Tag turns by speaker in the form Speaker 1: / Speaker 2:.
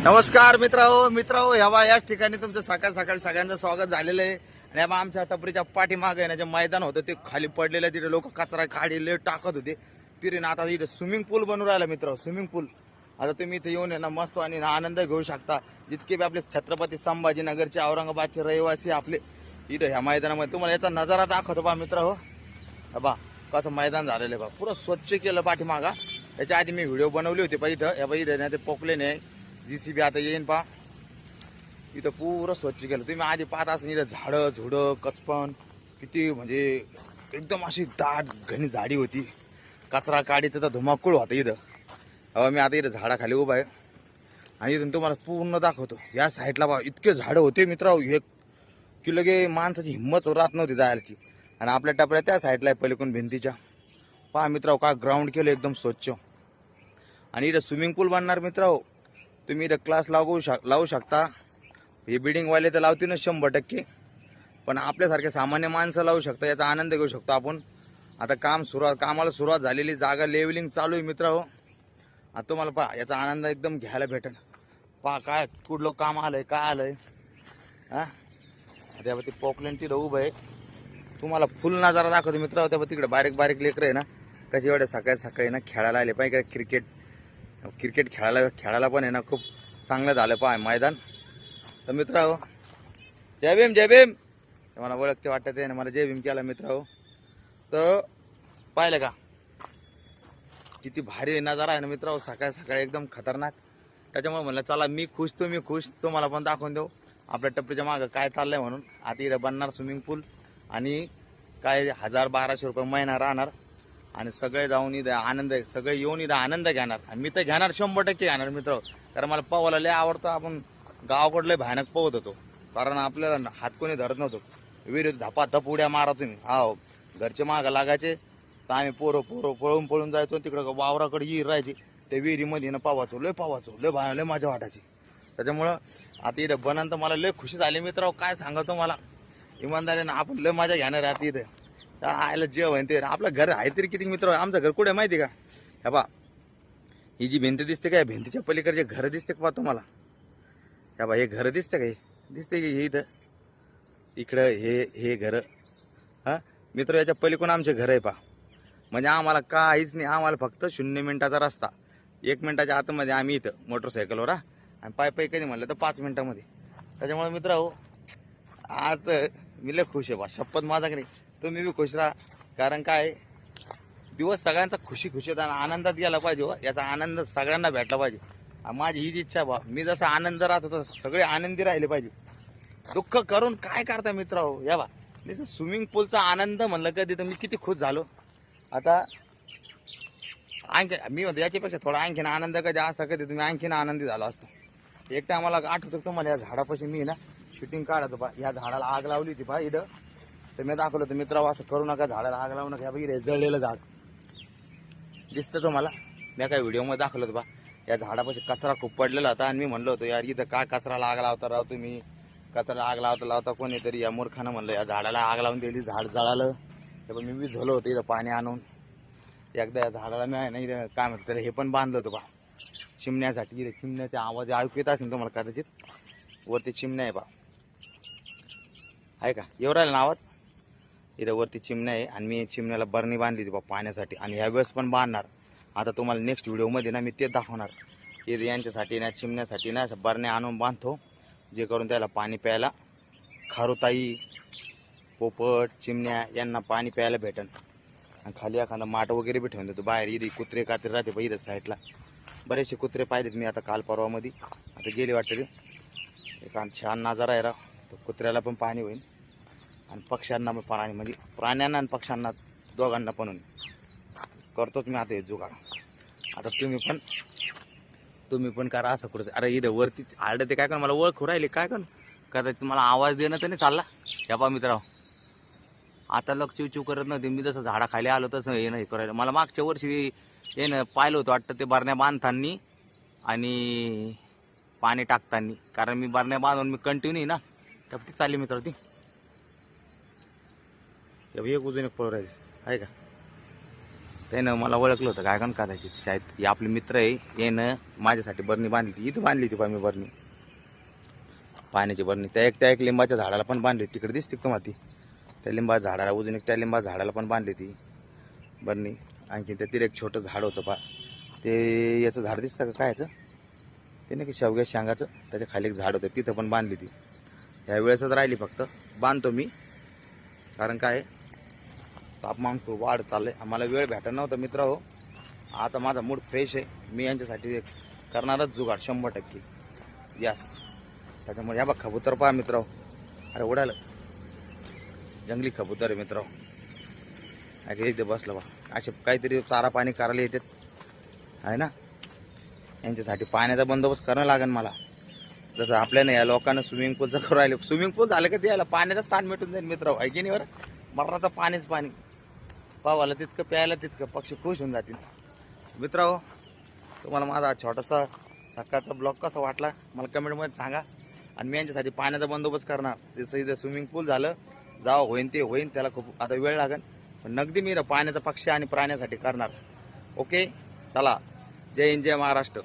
Speaker 1: नमस्कार मित्रांनो याच ठिकाणी तुमचं सकाळ सकाळी सगळ्यांचं स्वागत झालेलं आहे। आणि आमच्या टपरीच्या पाठीमागे ना जे मैदान होतं ते खाली पडलेलं, तिथे लोक कचरा काढले टाकत होते तिथे ना। आता इथे स्विमिंग पूल बनवून राहिला मित्र, स्विमिंग पूल। आता तुम्ही इथे येऊन ना मस्त आणि आनंद घेऊ शकता। जितके बी आपले छत्रपती संभाजीनगरचे औरंगाबादचे रहिवासी आपले इथे ह्या मैदानामध्ये तुम्हाला याचा नजारा दाखवतो बा मित्र। हो बा कसं मैदान झालेलं आहे बा, पुरं स्वच्छ केलं पाठीमागा। याच्या आधी मी व्हिडिओ बनवली होती इथं या इथे ना ते पोकले नाही जीसीबी आता येईन पा, इथं पुरं स्वच्छ केलं। तुम्ही आधी पाहत असं इथं झाडं झुडं कचपण किती म्हणजे एकदम अशी दाट घनी झाडी होती, कचरा काढीचा तर धुमाकूळ होता इथं। मी आता इथं झाडाखाली उभा आहे आणि इथून तुम्हाला पूर्ण दाखवतो। या साईडला बा इतके झाडं होते मित्र, एक की लगे माणसाची हिंमत राहत नव्हती जायची। आणि आपल्या टपऱ्या त्या साईडला आहे पलीकडून भिंतीच्या। पहा मित्र का ग्राउंड केलं एकदम स्वच्छ। आणि इथं स्विमिंग पूल बनणार मित्र, तुम्ही इथं क्लास लावू शकता। हे बिल्डिंगवाले तर लावतील ना 100%, पण आपल्यासारखे सामान्य माणसं लावू शकता, याचा आनंद घेऊ शकतो आपण। आता कामाला सुरुवात झालेली, जागा लेवलिंग चालू आहे मित्र। आता तुम्हाला पहा याचा आनंद एकदम घ्यायला भेटेल। पहा काय कुठलं काम आलंय काय आलंय हा। त्यावर ते पोकलेन तिथं उभं आहे, तुम्हाला फुल नजारा दाखवतो मित्र। त्यावर तिकडे बारीक बारीक लेकरं आहे ना, कशी एवढ्या सकाळी सकाळी ना खेळायला आले पाहिजे। क्रिकेट खेळायला पण आहे ना खूप चांगलं झालं पहा मैदान। तर मित्र जय भीम जय भीम, मला ओळखते वाटत आहे ना, मला जय भीम केला मित्र। तर पाहिलं का किती भारी नजारा आहे ना मित्र, सकाळी सकाळी एकदम खतरनाक। त्याच्यामुळे म्हणलं चला मी खुश तुम्ही खुश, तुम्हाला पण दाखवून देऊ आपल्या टपरीच्या मागं काय चाललंय म्हणून। आता इकडे बनणार स्विमिंग पूल आणि काय 1000-1200 रुपये महिना राहणार। आणि सगळे जाऊन इथं आनंद, सगळे येऊन इथं आनंद घेणार। आणि मी तर घेणार 100% घेणार मित्र, कारण मला पोहायला लय आवडतं। आपण गावाकडले भयानक पोहत होतो, कारण आपल्याला हात कोणी धरत नव्हतं, विहिरीत धपाधप उड्या मारा तुम्ही। हो घरचे मागं लागायचे तर आम्ही पोरं पळून जायचो तिकडं वावराकडे विहीर राहायची, त्या विहिरीमध्ये ना पावाचो लय मजा वाटायची। त्याच्यामुळं आता इथं बनन तर मला लय खुशी झाली मित्र, काय सांगतो मला इमानदारीनं आपण लय मजा घेणार आहे आता इथं। आयला जेवण ते आपलं घर आहे तरी किती मित्र, आमचं घर कुठे माहिती का? हे बा ही जी भिंत दिसते का, भिंतीच्या पलीकडचे घर दिसते का तुम्हाला? हे बा हे घर दिसते का, दिसते की हे इथं इकडं हे घर हा मित्र, याच्या पलीकडून आमचे घर आहे पा। म्हणजे आम्हाला काहीच नाही, आम्हाला फक्त 0 मिनिटाचा रस्ता, 1 मिनिटाच्या आतमध्ये आम्ही इथं मोटरसायकलवर आणि पाय कधी म्हणलं तर 5 मिनिटामध्ये। त्याच्यामुळे मित्र हो आज मी लय खुश आहे बा, शपथ माझा की नाही, तुम्ही बी खुश राहा। कारण काय दिवस सगळ्यांचा खुशी आणि आनंदात गेला पाहिजे हो, याचा आनंद सगळ्यांना भेटला पाहिजे। माझी हीच इच्छा बा, मी जसा आनंद राहत होतो सगळे आनंदी राहिले पाहिजे। दुःख करून काय करता मित्र हो, या बा जसं स्विमिंग पूलचा आनंद म्हणलं कधी तर मी किती खुश झालो। आता आणखी मी म्हणतो याच्यापेक्षा थोडा आणखीन आनंद कधी असता कधी तुम्ही आणखीन आनंदी झालो असतो। एक तर आम्हाला आठवतं तुम्हाला, या झाडापाशी मी ना शूटिंग काढतो पा, या झाडाला आग लावली होती पा इथं। तर मी दाखवलं तर मित्र असं करू नका, झाडाला आग लावू नका। इथे जळलेलं झाड दिसतं तुम्हाला, मी काय व्हिडिओमध्ये दाखवलं होतं बा। या झाडापाशी कचरा खूप पडलेला होता आणि मी म्हणलं होतं यार इथं काय कचराला आग लावता राव तुम्ही, कचरा आग लावता कोणीतरी। या मूर्खानं म्हणलं या झाडाला आग लावून दिली, झाड जळालं। तर मी झालो होतं इथं पाणी आणून, एकदा या झाडाला मी नाही काय म्हणतं हे पण बांधलं होतं बा चिमण्यासाठी। इथे चिमण्याचे आवाज ऐकू येत असेल तुम्हाला कदाचित, वरती चिमण्या आहे बा, आहे का येऊ राहिला ना आवाज? इथं वरती चिमण्या आहे आणि मी चिमण्याला बरणी बांधली होती बा पाण्यासाठी, आणि ह्या वेळेस पण बांधणार। आता तुम्हाला नेक्स्ट व्हिडिओमध्ये ना मी ते दाखवणार। इथे यांच्यासाठी ना चिमण्यासाठी ना बरण्या आणून बांधतो, जे करून त्याला पाणी प्यायला, खारुताई पोपट चिमण्या यांना पाणी प्यायला भेटन। आणि खाली एखादा माठ वगैरे बी ठेवून देतो बाहेर। इथे कुत्रे कात्रे राहते बा इथं साईडला, बरेचसे कुत्रे पाहिलेत मी आता काल परवामध्ये। आता गेले वाटतं ते एक छान नजारा आहे राव, तर कुत्र्याला पण पाणी होईल आणि पक्ष्यांना पण पाणी, म्हणजे प्राण्यांना आणि पक्ष्यांना दोघांना पण होईल। करतोच मी आता हे जुगाड। आता तुम्ही पण करा असं कुठं। अरे इथं वरती आडं ते काय करून मला ओळखू राहिले काय करून, कदाचित मला आवाज देणं तर नाही चालला। या पा मित्र आता लक्ष चिव करत नव्हते, मी जसं झाडाखाली आलो तसं हे नाही करायला। मला मागच्या वर्षी येणं पाहिलं होतं वाटतं ते बरण्या बांधतानी आणि पाणी टाकतानी, कारण मी बरण्या बांधून मी कंटिन्यू ना टपटी चालली मित्र ती। एक उजून एक पळू राहिली आहे का, त्यानं मला ओळखलं होतं काय कारण करायची शाळेत. ही आपले मित्र आहे, यानं माझ्यासाठी बरणी बांधली ती. इथं बांधली ती पा मी बरणी, पाण्याची बरणी. त्या एक लिंबाच्या झाडाला पण बांधली, तिकडे दिसते का तुम्हाला ती, त्या लिंबाच्या झाडाला उजून एक त्या लिंबाच्या झाडाला पण बांधली ती बरणी. आणखी त्या तिथे एक छोटं झाड होतं पा, ते याचं झाड दिसतं का काय याचं, ते नाही की शेवग्या शेंगाचं, त्याच्या खाली एक झाड होतं, तिथं पण बांधली ती. ह्या वेळेसच राहिली फक्त, बांधतो मी. कारण काय तापमान खूप वाढ चाललंय, आम्हाला वेळ भेटत नव्हता मित्र हो. आता माझा मूड फ्रेश आहे, मी यांच्यासाठी करणारच जुगाड 100%. यस. त्याच्यामुळे ह्या बघ कबूतर पहा मित्र, अरे उडालं, जंगली कबूतर आहे मित्र. इथे बसलं बा, असे काहीतरी चारा पाणी करायला येतात आहे ना. यांच्यासाठी पाण्याचा बंदोबस्त करणं लागेल मला. जसं आपल्याला या लोकांना स्विमिंग पूलचं करू राहिले, स्विमिंग पूल झालं का द्यायला पाण्याचा ताण मिटून जाईल मित्र, आहे की नाही बरं. मरणाचं पाणीच पाणी, पावाला तितकं प्यायला तितकं, पक्षी खुश होऊन जातील मित्र हो. तुम्हाला माझा छोटासा सकाळचा ब्लॉग कसा वाटला मला कमेंटमध्ये सांगा. आणि मी यांच्यासाठी पाण्याचा बंदोबस्त करणार. जसं इथं स्विमिंग पूल झालं, जावं होईन ते होईन, त्याला खूप आता वेळ लागेल, पण नगदी मी पाण्याचा पक्षी आणि प्राण्यासाठी करणार. ओके चला, जय हिंद जय महाराष्ट्र.